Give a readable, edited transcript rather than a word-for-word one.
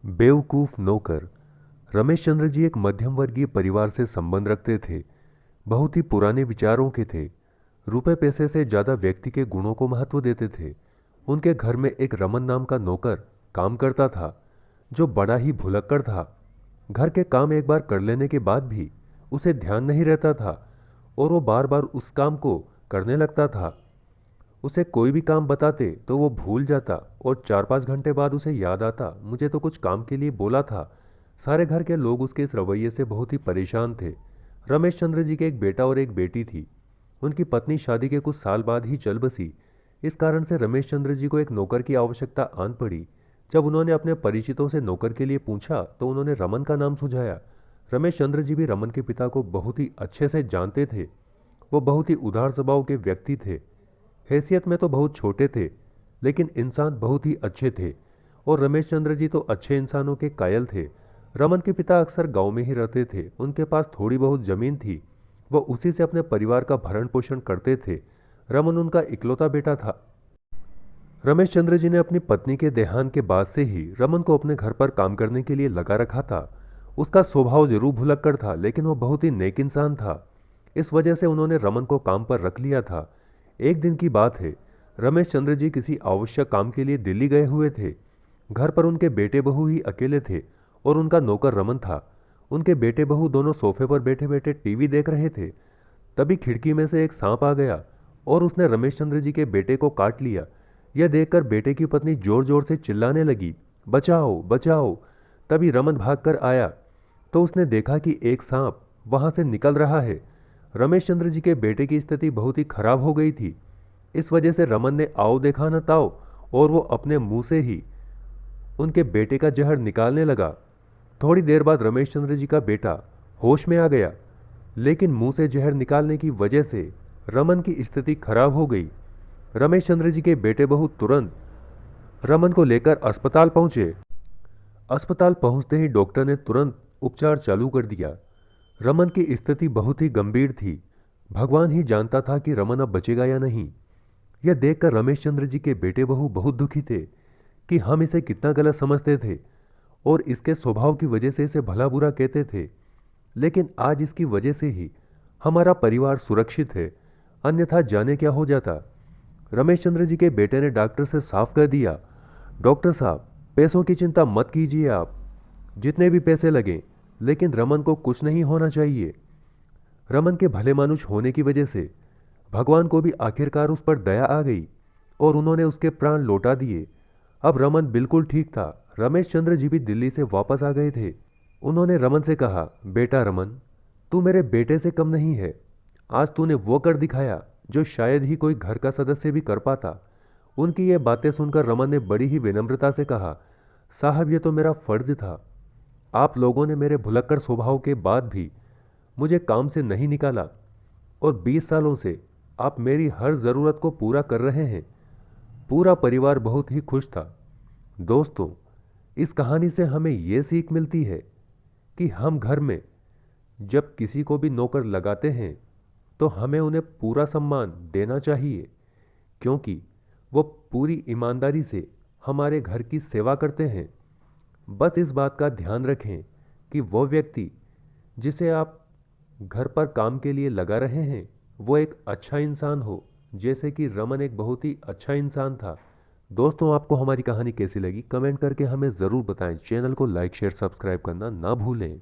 बेवकूफ़ नौकर। रमेश चंद्र जी एक मध्यम वर्गीय परिवार से संबंध रखते थे। बहुत ही पुराने विचारों के थे। रुपए पैसे से ज़्यादा व्यक्ति के गुणों को महत्व देते थे। उनके घर में एक रमन नाम का नौकर काम करता था, जो बड़ा ही भुलक्कड़ था। घर के काम एक बार कर लेने के बाद भी उसे ध्यान नहीं रहता था और वो बार बार उस काम को करने लगता था। उसे कोई भी काम बताते तो वो भूल जाता और 4-5 घंटे बाद उसे याद आता, मुझे तो कुछ काम के लिए बोला था। सारे घर के लोग उसके इस रवैये से बहुत ही परेशान थे। रमेश चंद्र जी के एक बेटा और एक बेटी थी। उनकी पत्नी शादी के कुछ साल बाद ही चल बसी। इस कारण से रमेश चंद्र जी को एक नौकर की आवश्यकता आन पड़ी। जब उन्होंने अपने परिचितों से नौकर के लिए पूछा तो उन्होंने रमन का नाम सुझाया। रमेश चंद्र जी भी रमन के पिता को बहुत ही अच्छे से जानते थे। वो बहुत ही उदार स्वभाव के व्यक्ति थे। हैसियत में तो बहुत छोटे थे, लेकिन इंसान बहुत ही अच्छे थे और रमेश चंद्र जी तो अच्छे इंसानों के कायल थे। रमन के पिता अक्सर गांव में ही रहते थे। उनके पास थोड़ी बहुत जमीन थी। वो उसी से अपने परिवार का भरण पोषण करते थे। रमन उनका इकलौता बेटा था। रमेश चंद्र जी ने अपनी पत्नी के देहांत के बाद से ही रमन को अपने घर पर काम करने के लिए लगा रखा था। उसका स्वभाव जरूर भुलक्कड़ था, लेकिन वो बहुत ही नेक इंसान था। इस वजह से उन्होंने रमन को काम पर रख लिया था। एक दिन की बात है, रमेश चंद्र जी किसी आवश्यक काम के लिए दिल्ली गए हुए थे। घर पर उनके बेटे बहू ही अकेले थे और उनका नौकर रमन था। उनके बेटे बहू दोनों सोफे पर बैठे बैठे टीवी देख रहे थे। तभी खिड़की में से एक सांप आ गया और उसने रमेश चंद्र जी के बेटे को काट लिया। यह देखकर बेटे की पत्नी जोर जोर से चिल्लाने लगी, बचाओ बचाओ। तभी रमन भागकर आया तो उसने देखा कि एक सांप वहां से निकल रहा है। रमेश चंद्र जी के बेटे की स्थिति बहुत ही खराब हो गई थी। इस वजह से रमन ने आओ देखा न ताओ और वो अपने मुंह से ही उनके बेटे का जहर निकालने लगा। थोड़ी देर बाद रमेश चंद्र जी का बेटा होश में आ गया, लेकिन मुंह से जहर निकालने की वजह से रमन की स्थिति खराब हो गई। रमेश चंद्र जी के बेटे बहू तुरंत रमन को लेकर अस्पताल पहुंचे। अस्पताल पहुंचते ही डॉक्टर ने तुरंत उपचार चालू कर दिया। रमन की स्थिति बहुत ही गंभीर थी। भगवान ही जानता था कि रमन अब बचेगा या नहीं। यह देखकर रमेश चंद्र जी के बेटे बहू बहुत दुखी थे कि हम इसे कितना गलत समझते थे और इसके स्वभाव की वजह से इसे भला बुरा कहते थे, लेकिन आज इसकी वजह से ही हमारा परिवार सुरक्षित है, अन्यथा जाने क्या हो जाता। रमेश चंद्र जी के बेटे ने डॉक्टर से साफ कह दिया, डॉक्टर साहब, पैसों की चिंता मत कीजिए आप, जितने भी पैसे लगें, लेकिन रमन को कुछ नहीं होना चाहिए। रमन के भले मानुष होने की वजह से भगवान को भी आखिरकार उस पर दया आ गई और उन्होंने उसके प्राण लौटा दिए। अब रमन बिल्कुल ठीक था। रमेश चंद्र जी भी दिल्ली से वापस आ गए थे। उन्होंने रमन से कहा, बेटा रमन, तू मेरे बेटे से कम नहीं है। आज तूने वो कर दिखाया जो शायद ही कोई घर का सदस्य भी कर पाता। उनकी ये बातें सुनकर रमन ने बड़ी ही विनम्रता से कहा, साहब, ये तो मेरा फर्ज था। आप लोगों ने मेरे भुलक्कड़ स्वभाव के बाद भी मुझे काम से नहीं निकाला और 20 सालों से आप मेरी हर ज़रूरत को पूरा कर रहे हैं। पूरा परिवार बहुत ही खुश था। दोस्तों, इस कहानी से हमें यह सीख मिलती है कि हम घर में जब किसी को भी नौकर लगाते हैं तो हमें उन्हें पूरा सम्मान देना चाहिए, क्योंकि वो पूरी ईमानदारी से हमारे घर की सेवा करते हैं। बस इस बात का ध्यान रखें कि वो व्यक्ति जिसे आप घर पर काम के लिए लगा रहे हैं वो एक अच्छा इंसान हो, जैसे कि रमन एक बहुत ही अच्छा इंसान था। दोस्तों, आपको हमारी कहानी कैसी लगी कमेंट करके हमें ज़रूर बताएं। चैनल को लाइक शेयर सब्सक्राइब करना ना भूलें।